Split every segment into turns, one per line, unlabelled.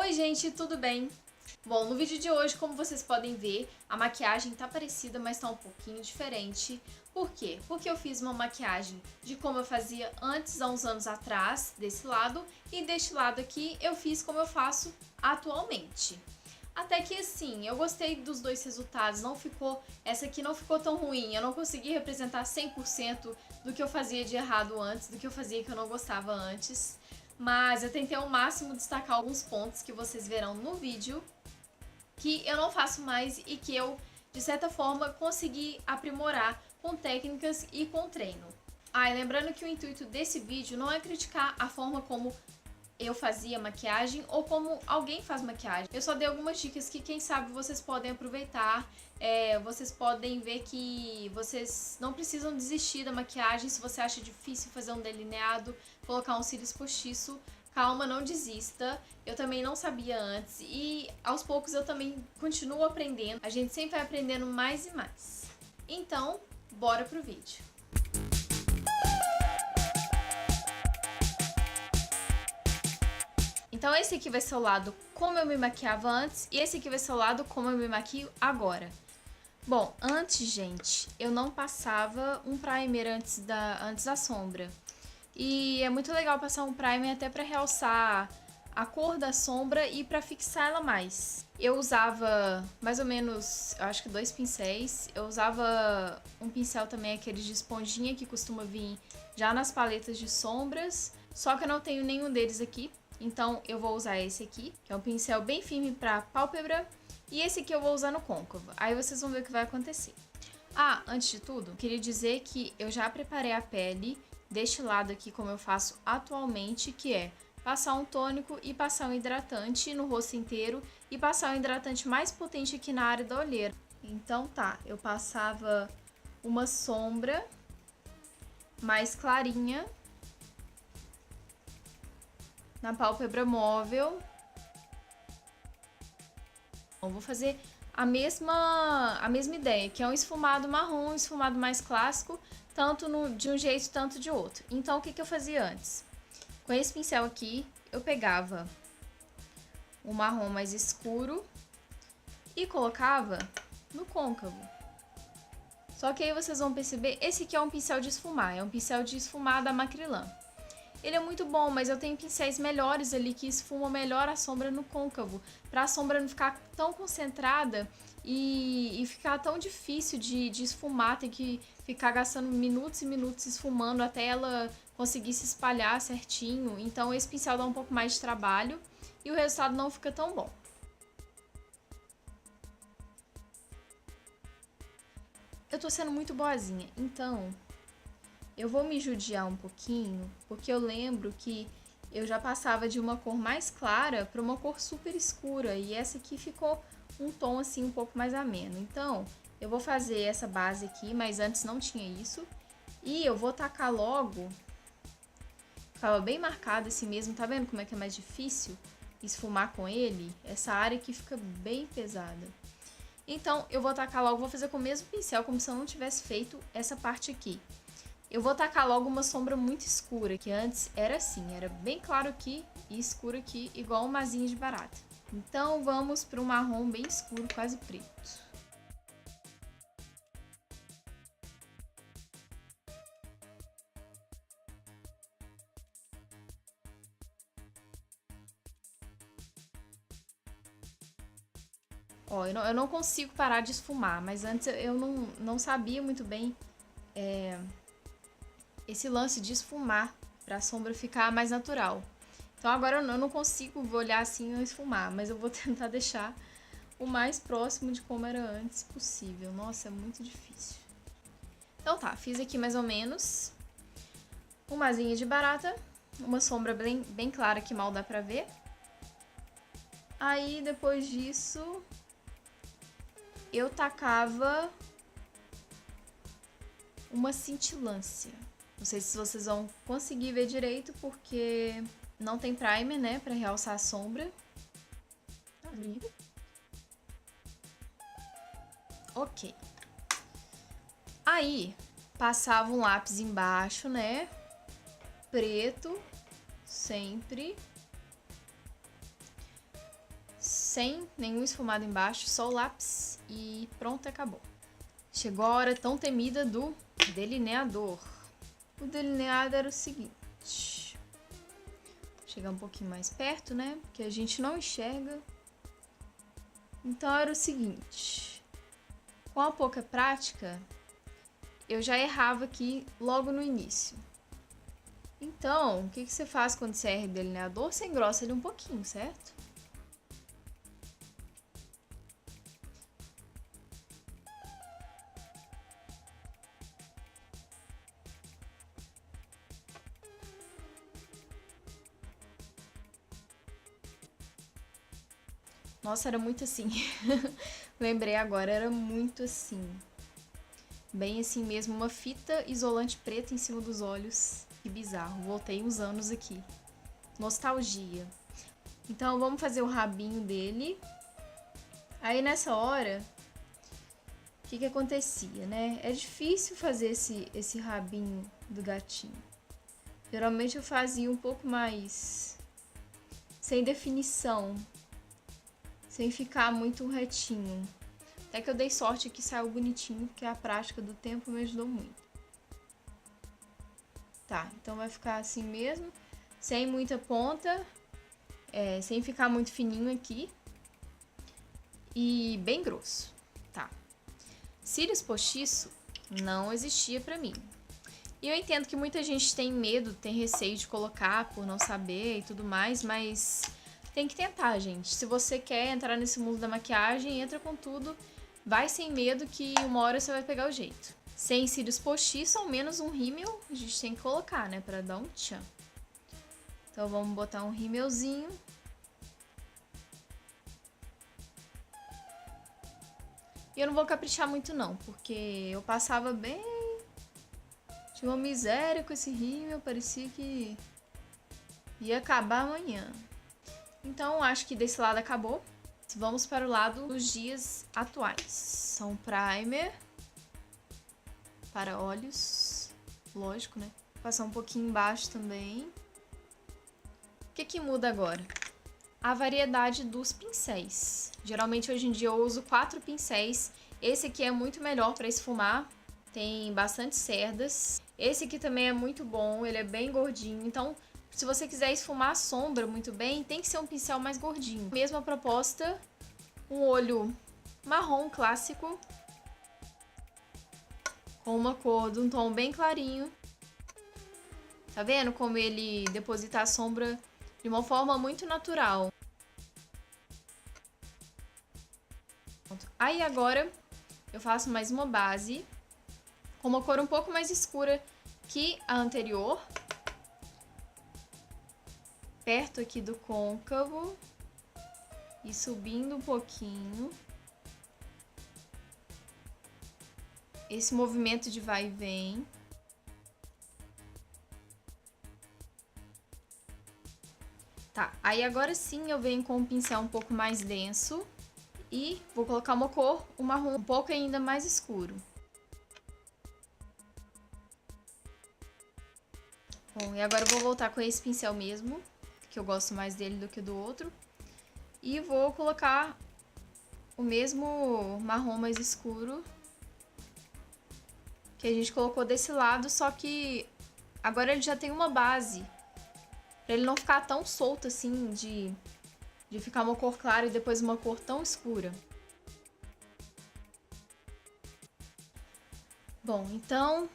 Oi gente, tudo bem? Bom, no vídeo de hoje, como vocês podem ver, a maquiagem tá parecida, mas tá um pouquinho diferente. Por quê? Porque eu fiz uma maquiagem de como eu fazia antes, há uns anos atrás, desse lado, e deste lado aqui eu fiz como eu faço atualmente. Até que assim, eu gostei dos dois resultados, essa aqui não ficou tão ruim, eu não consegui representar 100% do que eu fazia de errado antes, do que eu fazia que eu não gostava antes. Mas eu tentei ao máximo destacar alguns pontos que vocês verão no vídeo que eu não faço mais e que eu, de certa forma, consegui aprimorar com técnicas e com treino. E lembrando que o intuito desse vídeo não é criticar a forma como eu fazia maquiagem ou como alguém faz maquiagem. Eu só dei algumas dicas que quem sabe vocês podem aproveitar. Vocês podem ver que vocês não precisam desistir da maquiagem se você acha difícil fazer um delineado, colocar um cílios postiço. Calma, não desista. Eu também não sabia antes e aos poucos eu também continuo aprendendo. A gente sempre vai aprendendo mais e mais. Então, bora pro vídeo. Então esse aqui vai ser o lado como eu me maquiava antes e esse aqui vai ser o lado como eu me maquio agora. Bom, antes, gente, eu não passava um primer antes da sombra. E é muito legal passar um primer até pra realçar a cor da sombra e pra fixar ela mais. Eu usava mais ou menos, eu acho que 2 pincéis. Eu usava um pincel também, aqueles de esponjinha que costuma vir já nas paletas de sombras. Só que eu não tenho nenhum deles aqui. Então eu vou usar esse aqui, que é um pincel bem firme para pálpebra, e esse aqui eu vou usar no côncavo. Aí vocês vão ver o que vai acontecer. Antes de tudo, queria dizer que eu já preparei a pele deste lado aqui como eu faço atualmente, que é passar um tônico e passar um hidratante no rosto inteiro e passar um hidratante mais potente aqui na área da olheira. Então tá, eu passava uma sombra mais clarinha na pálpebra móvel. Bom, vou fazer a mesma ideia, que é um esfumado marrom, um esfumado mais clássico, tanto de um jeito, tanto de outro. Então, o que eu fazia antes? Com esse pincel aqui, eu pegava o marrom mais escuro e colocava no côncavo. Só que aí vocês vão perceber, esse aqui é um pincel de esfumar, é um pincel de esfumar da Macrylan. Ele é muito bom, mas eu tenho pincéis melhores ali que esfumam melhor a sombra no côncavo, para a sombra não ficar tão concentrada e ficar tão difícil de esfumar, tem que ficar gastando minutos e minutos esfumando até ela conseguir se espalhar certinho. Então esse pincel dá um pouco mais de trabalho e o resultado não fica tão bom. Eu tô sendo muito boazinha, então eu vou me judiar um pouquinho, porque eu lembro que eu já passava de uma cor mais clara para uma cor super escura, e essa aqui ficou um tom assim um pouco mais ameno. Então, eu vou fazer essa base aqui, mas antes não tinha isso, e eu vou tacar logo, ficava bem marcado assim mesmo, tá vendo como é que é mais difícil esfumar com ele? Essa área aqui fica bem pesada. Então, eu vou tacar logo, vou fazer com o mesmo pincel, como se eu não tivesse feito essa parte aqui. Eu vou tacar logo uma sombra muito escura, que antes era assim, era bem claro aqui e escuro aqui, igual uma asinha de barata. Então vamos para um marrom bem escuro, quase preto. Ó, eu não consigo parar de esfumar, mas antes eu não sabia muito bem esse lance de esfumar para a sombra ficar mais natural. Então agora eu não consigo olhar assim e esfumar, mas eu vou tentar deixar o mais próximo de como era antes possível. Nossa, é muito difícil. Então tá, fiz aqui mais ou menos uma asinha de barata, uma sombra bem clara que mal dá pra ver. Aí depois disso eu tacava uma cintilância. Não sei se vocês vão conseguir ver direito, porque não tem primer, né, pra realçar a sombra. Ali. Ok. Aí, passava um lápis embaixo, né, preto, sempre. sem nenhum esfumado embaixo, só o lápis e pronto, acabou. Chegou a hora tão temida do delineador. O delineado era o seguinte. Vou chegar um pouquinho mais perto, né? Porque a gente não enxerga. Então era o seguinte. Com a pouca prática, eu já errava aqui logo no início. Então, o que você faz quando você erra o delineador? Você engrossa ele um pouquinho, certo? Nossa, era muito assim. Lembrei agora, era muito assim. Bem assim mesmo, uma fita isolante preta em cima dos olhos. Que bizarro, voltei uns anos aqui. Nostalgia. Então vamos fazer o rabinho dele. Aí nessa hora, o que acontecia, né? É difícil fazer esse rabinho do gatinho. Geralmente eu fazia um pouco mais sem definição, sem ficar muito retinho. Até que eu dei sorte que saiu bonitinho, porque a prática do tempo me ajudou muito. Tá, então vai ficar assim mesmo, sem muita ponta, sem ficar muito fininho aqui. E bem grosso, tá. Cílios postiço não existia pra mim. E eu entendo que muita gente tem medo, tem receio de colocar por não saber e tudo mais, mas tem que tentar, gente. Se você quer entrar nesse mundo da maquiagem, entra com tudo, vai sem medo que uma hora você vai pegar o jeito. Sem cílios postiço, ao menos um rímel a gente tem que colocar, né, pra dar um tchan. Então vamos botar um rímelzinho. E eu não vou caprichar muito não, porque eu passava bem... Tinha uma miséria com esse rímel, parecia que ia acabar amanhã. Então acho que desse lado acabou. Vamos para o lado dos dias atuais. São primer para olhos, lógico, né? Passar um pouquinho embaixo também. O que muda agora? A variedade dos pincéis. Geralmente hoje em dia eu uso 4 pincéis. Esse aqui é muito melhor para esfumar. Tem bastante cerdas. Esse aqui também é muito bom, ele é bem gordinho. Então, se você quiser esfumar a sombra muito bem, tem que ser um pincel mais gordinho. Mesma proposta, um olho marrom clássico, com uma cor de um tom bem clarinho. Tá vendo como ele deposita a sombra de uma forma muito natural? Aí agora eu faço mais uma base com uma cor um pouco mais escura que a anterior. Perto aqui do côncavo e subindo um pouquinho. Esse movimento de vai e vem. Tá, aí agora sim eu venho com um pincel um pouco mais denso e vou colocar uma cor, um marrom um pouco ainda mais escuro. Bom, e agora eu vou voltar com esse pincel mesmo, que eu gosto mais dele do que do outro. E vou colocar o mesmo marrom mais escuro que a gente colocou desse lado, só que agora ele já tem uma base. Pra ele não ficar tão solto assim, de ficar uma cor clara e depois uma cor tão escura. Bom, então,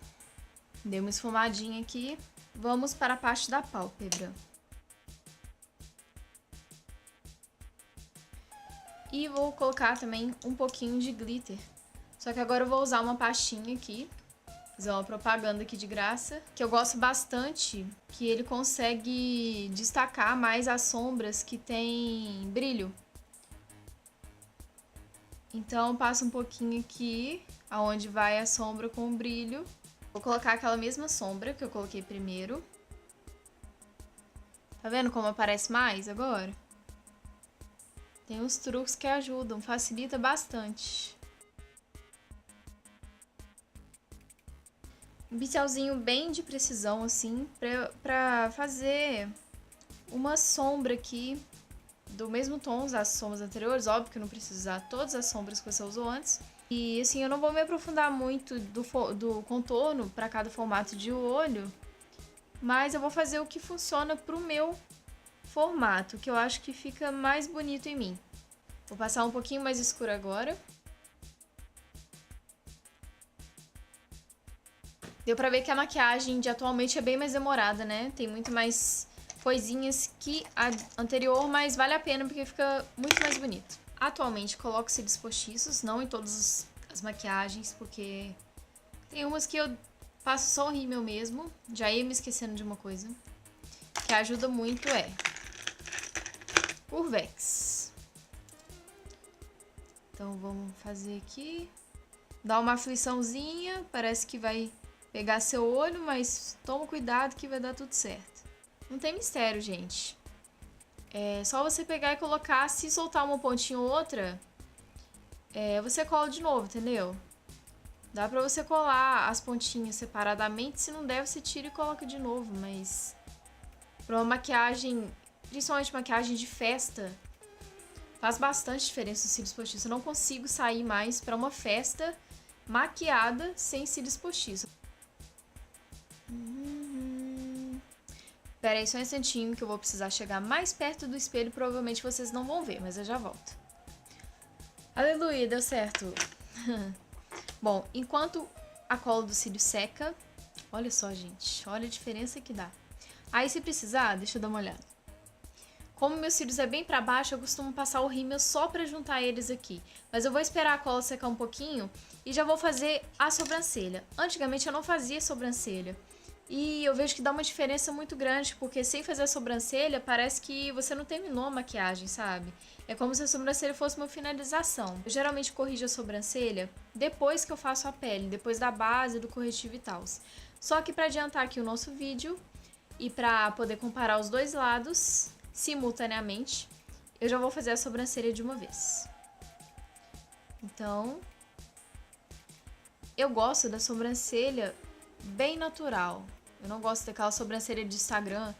dei uma esfumadinha aqui. Vamos para a parte da pálpebra. E vou colocar também um pouquinho de glitter. Só que agora eu vou usar uma pastinha aqui. Fazer uma propaganda aqui de graça. Que eu gosto bastante. Que ele consegue destacar mais as sombras que tem brilho. Então passo um pouquinho aqui. Aonde vai a sombra com o brilho. Vou colocar aquela mesma sombra que eu coloquei primeiro. Tá vendo como aparece mais agora? Tem uns truques que ajudam, facilita bastante. Um pincelzinho bem de precisão, assim, pra fazer uma sombra aqui do mesmo tom, usar as sombras anteriores. Óbvio que eu não preciso usar todas as sombras que você usou antes. E assim, eu não vou me aprofundar muito do contorno para cada formato de olho, mas eu vou fazer o que funciona pro meu formato, que eu acho que fica mais bonito em mim. Vou passar um pouquinho mais escuro agora. Deu pra ver que a maquiagem de atualmente é bem mais demorada, né? Tem muito mais coisinhas que a anterior, mas vale a pena porque fica muito mais bonito. Atualmente coloco cílios postiços, não em todas as maquiagens, porque tem umas que eu passo só o rímel mesmo. Já ia me esquecendo de uma coisa que ajuda muito, é Curvex. Então vamos fazer aqui. Dá uma afliçãozinha, parece que vai pegar seu olho, mas toma cuidado que vai dar tudo certo. Não tem mistério, gente. É só você pegar e colocar, se soltar uma pontinha ou outra, você cola de novo, entendeu? Dá pra você colar as pontinhas separadamente, se não der, você tira e coloca de novo, mas pra uma maquiagem, principalmente maquiagem de festa, faz bastante diferença os cílios postiços. Eu não consigo sair mais pra uma festa maquiada sem cílios postiços. Pera aí só um instantinho que eu vou precisar chegar mais perto do espelho. Provavelmente vocês não vão ver, mas eu já volto. Aleluia, deu certo. Bom, enquanto a cola do cílio seca... Olha só, gente. Olha a diferença que dá. Aí, se precisar, deixa eu dar uma olhada. Como meus cílios é bem pra baixo, eu costumo passar o rímel só pra juntar eles aqui. Mas eu vou esperar a cola secar um pouquinho e já vou fazer a sobrancelha. Antigamente eu não fazia sobrancelha. E eu vejo que dá uma diferença muito grande, porque sem fazer a sobrancelha, parece que você não terminou a maquiagem, sabe? É como se a sobrancelha fosse uma finalização. Eu geralmente corrijo a sobrancelha depois que eu faço a pele, depois da base, do corretivo e tal. Só que para adiantar aqui o nosso vídeo e para poder comparar os dois lados simultaneamente, eu já vou fazer a sobrancelha de uma vez. Então, eu gosto da sobrancelha bem natural. Eu não gosto daquela sobrancelha de Instagram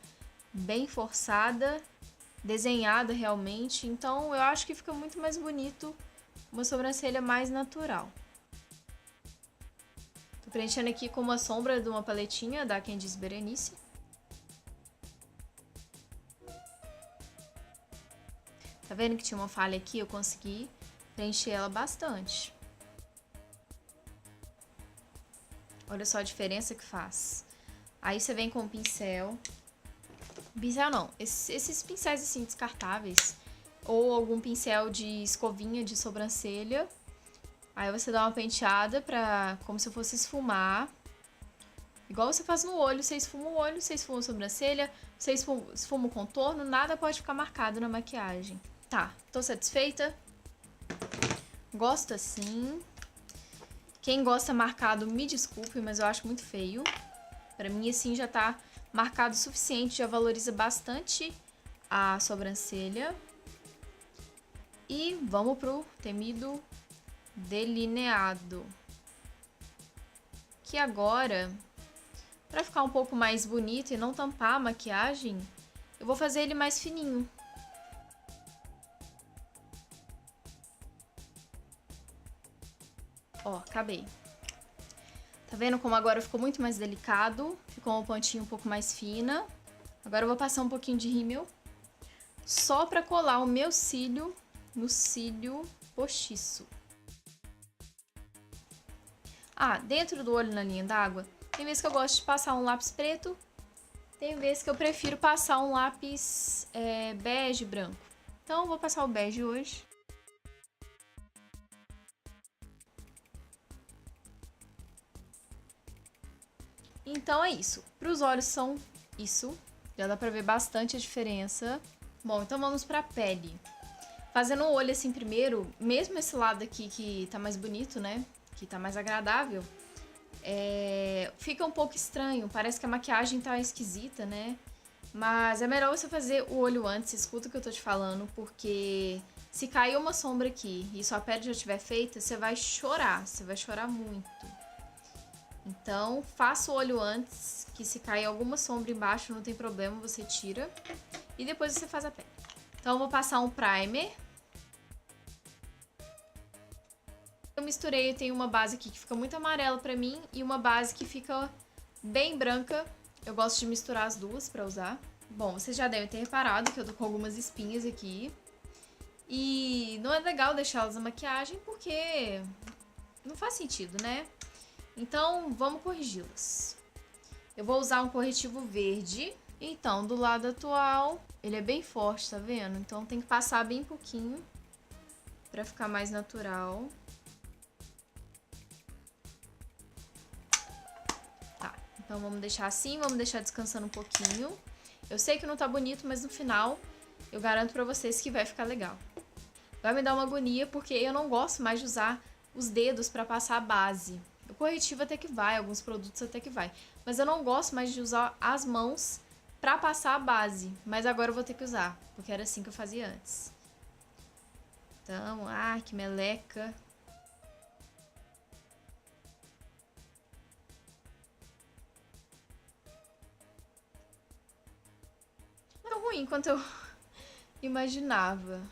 bem forçada, desenhada realmente. Então eu acho que fica muito mais bonito uma sobrancelha mais natural. Tô preenchendo aqui com uma sombra de uma paletinha da Candice Berenice. Tá vendo que tinha uma falha aqui? Eu consegui preencher ela bastante. Olha só a diferença que faz. Aí você vem com o pincel. Pincel não, esses pincéis assim descartáveis. Ou algum pincel de escovinha de sobrancelha. Aí você dá uma penteada pra, como se fosse esfumar. Igual você faz no olho, você esfuma o olho, você esfuma a sobrancelha, você esfuma o contorno, nada pode ficar marcado na maquiagem. Tá, tô satisfeita? Gosto assim. Quem gosta marcado, me desculpe, mas eu acho muito feio. Pra mim, assim, já tá marcado o suficiente, já valoriza bastante a sobrancelha. E vamos pro temido delineado. Que agora, pra ficar um pouco mais bonito e não tampar a maquiagem, eu vou fazer ele mais fininho. Ó, acabei. Tá vendo como agora ficou muito mais delicado? Ficou uma pontinha um pouco mais fina. Agora eu vou passar um pouquinho de rímel. Só pra colar o meu cílio no cílio postiço. Ah, dentro do olho na linha d'água, tem vezes que eu gosto de passar um lápis preto. Tem vezes que eu prefiro passar um lápis bege branco. Então eu vou passar o bege hoje. Então é isso. Para os olhos são isso. Já dá pra ver bastante a diferença. Bom, então vamos pra pele. Fazendo o olho assim primeiro, mesmo esse lado aqui que tá mais bonito, né? Que tá mais agradável. Fica um pouco estranho. Parece que a maquiagem tá esquisita, né? Mas é melhor você fazer o olho antes. Escuta o que eu tô te falando. Porque se cair uma sombra aqui e sua pele já estiver feita, você vai chorar. Você vai chorar muito. Então, faça o olho antes, que se cair alguma sombra embaixo, não tem problema, você tira. E depois você faz a pele. Então eu vou passar um primer. Eu misturei, tem uma base aqui que fica muito amarela pra mim e uma base que fica bem branca. Eu gosto de misturar as duas pra usar. Bom, vocês já devem ter reparado que eu tô com algumas espinhas aqui. E não é legal deixá-las na maquiagem porque não faz sentido, né? Então, vamos corrigi-las. Eu vou usar um corretivo verde. Então, do lado atual, ele é bem forte, tá vendo? Então, tem que passar bem pouquinho pra ficar mais natural. Tá, então vamos deixar assim, vamos deixar descansando um pouquinho. Eu sei que não tá bonito, mas no final eu garanto pra vocês que vai ficar legal. Vai me dar uma agonia porque eu não gosto mais de usar os dedos pra passar a base. O corretivo até que vai, alguns produtos até que vai. Mas eu não gosto mais de usar as mãos pra passar a base. Mas agora eu vou ter que usar, porque era assim que eu fazia antes. Então, que meleca. Não é tão ruim quanto eu imaginava.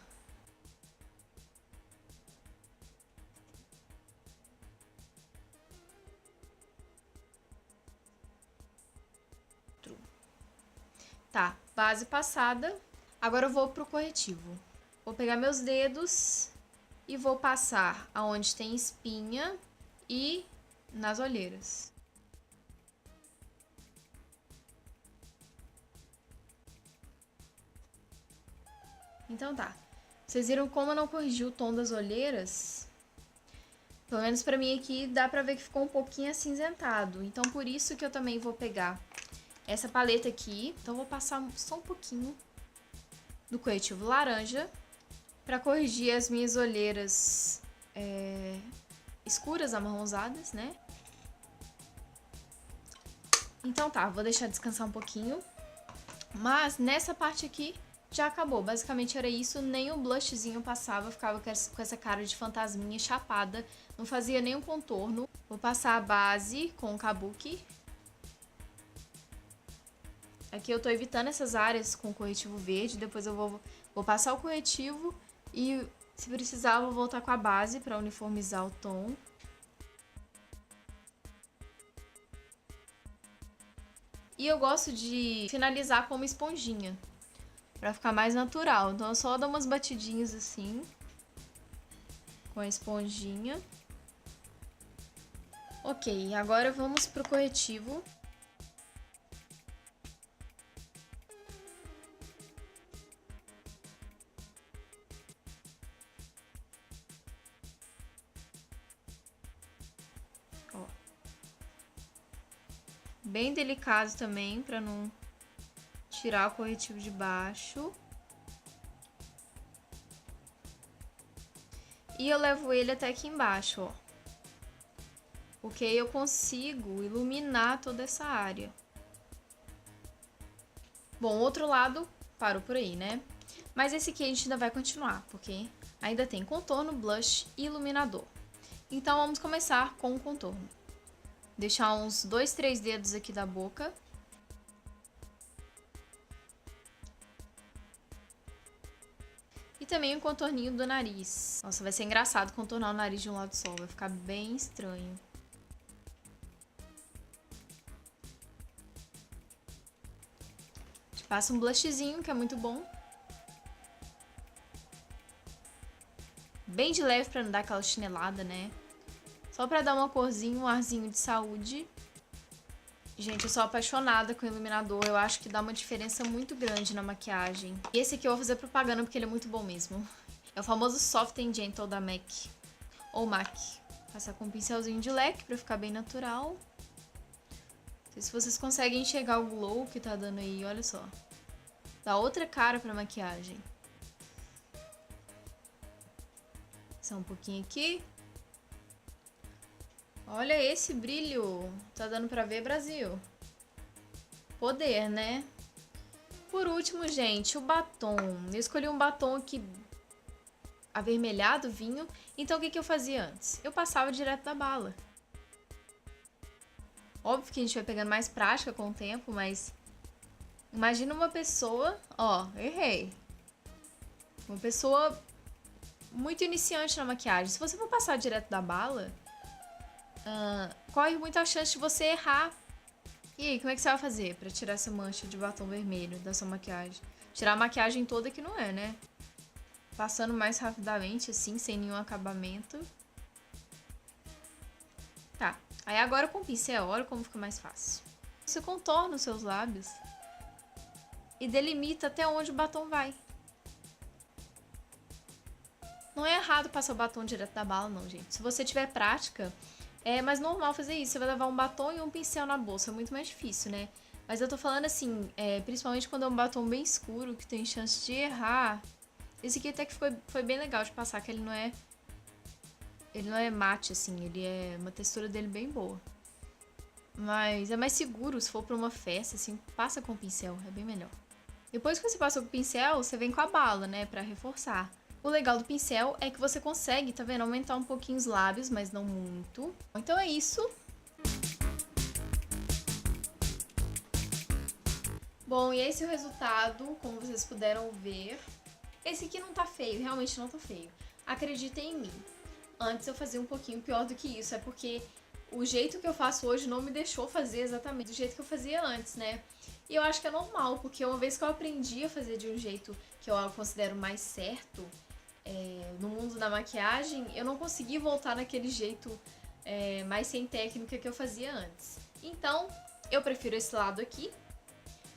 Tá, base passada. Agora eu vou pro corretivo. Vou pegar meus dedos e vou passar aonde tem espinha e nas olheiras. Então tá. Vocês viram como eu não corrigi o tom das olheiras? Pelo menos pra mim aqui dá pra ver que ficou um pouquinho acinzentado. Então por isso que eu também vou pegar essa paleta aqui. Então vou passar só um pouquinho do corretivo laranja pra corrigir as minhas olheiras escuras, amarronzadas, né? Então tá, vou deixar descansar um pouquinho. Mas nessa parte aqui já acabou. Basicamente era isso, nem o blushzinho passava, eu ficava com essa cara de fantasminha chapada. Não fazia nenhum contorno. Vou passar a base com o Kabuki. Aqui eu tô evitando essas áreas com corretivo verde. Depois eu vou passar o corretivo e, se precisar, eu vou voltar com a base pra uniformizar o tom. E eu gosto de finalizar com uma esponjinha, pra ficar mais natural. Então eu só dou umas batidinhas assim, com a esponjinha. Ok, agora vamos pro corretivo. Ó. Bem delicado também, pra não tirar o corretivo de baixo. E eu levo ele até aqui embaixo, ó. Porque eu consigo iluminar toda essa área. Bom, outro lado parou por aí, né? Mas esse aqui a gente ainda vai continuar, porque ainda tem contorno, blush e iluminador. Então vamos começar com o contorno. Deixar uns 2, 3 dedos aqui da boca. E também um contorninho do nariz. Nossa, vai ser engraçado contornar o nariz de um lado só, vai ficar bem estranho. Passa um blushzinho, que é muito bom. Bem de leve pra não dar aquela chinelada, né? Só pra dar uma corzinha, um arzinho de saúde. Gente, eu sou apaixonada com o iluminador. Eu acho que dá uma diferença muito grande na maquiagem. E esse aqui eu vou fazer propaganda porque ele é muito bom mesmo. É o famoso Soft and Gentle da MAC. Ou MAC. Passar com um pincelzinho de leque pra ficar bem natural. Não sei se vocês conseguem enxergar o glow que tá dando aí, olha só. Dá outra cara pra maquiagem. Só um pouquinho aqui. Olha esse brilho. Tá dando pra ver, Brasil? Poder, né? Por último, gente, o batom. Eu escolhi um batom aqui avermelhado, vinho. Então, o que eu fazia antes? Eu passava direto da bala. Óbvio que a gente vai pegando mais prática com o tempo, mas... Imagina uma pessoa... Ó, errei. Uma pessoa muito iniciante na maquiagem. Se você for passar direto da bala, corre muita chance de você errar. E aí, como é que você vai fazer pra tirar essa mancha de batom vermelho da sua maquiagem? Tirar a maquiagem toda que não é, né? Passando mais rapidamente, assim, sem nenhum acabamento. Tá. Aí agora com o pincel, olha como fica mais fácil. Você contorna os seus lábios e delimita até onde o batom vai. Não é errado passar o batom direto da bala, não, gente. Se você tiver prática, é mais normal fazer isso. Você vai levar um batom e um pincel na bolsa. É muito mais difícil, né? Mas eu tô falando assim, principalmente quando é um batom bem escuro, que tem chance de errar. Esse aqui até que foi bem legal de passar, que ele não é mate, assim. Ele é uma textura dele bem boa. Mas é mais seguro se for pra uma festa, assim, passa com o pincel, é bem melhor. Depois que você passa com o pincel, você vem com a bala, né, pra reforçar. O legal do pincel é que você consegue, tá vendo, aumentar um pouquinho os lábios, mas não muito. Então é isso. Bom, e esse é o resultado, como vocês puderam ver. Esse aqui não tá feio, realmente não tá feio. Acreditem em mim. Antes eu fazia um pouquinho pior do que isso, é porque o jeito que eu faço hoje não me deixou fazer exatamente do jeito que eu fazia antes, né? E eu acho que é normal, porque uma vez que eu aprendi a fazer de um jeito que eu considero mais certo, no mundo da maquiagem, eu não consegui voltar naquele jeito mais sem técnica que eu fazia antes. Então, eu prefiro esse lado aqui,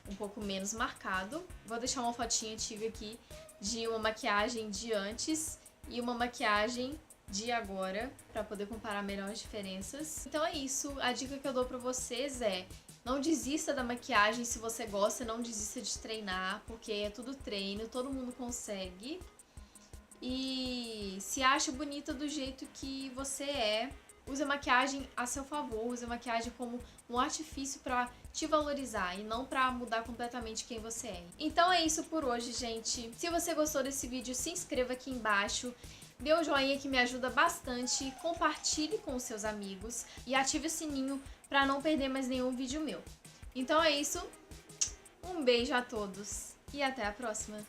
um pouco menos marcado. Vou deixar uma fotinha antiga aqui de uma maquiagem de antes e uma maquiagem de agora, pra poder comparar melhor as diferenças. Então é isso, a dica que eu dou pra vocês é: não desista da maquiagem se você gosta, não desista de treinar, porque é tudo treino, todo mundo consegue. E se acha bonita do jeito que você é, use a maquiagem a seu favor, use a maquiagem como um artifício pra te valorizar e não pra mudar completamente quem você é. Então é isso por hoje, gente. Se você gostou desse vídeo, se inscreva aqui embaixo, dê um joinha que me ajuda bastante, compartilhe com os seus amigos e ative o sininho pra não perder mais nenhum vídeo meu. Então é isso, um beijo a todos e até a próxima!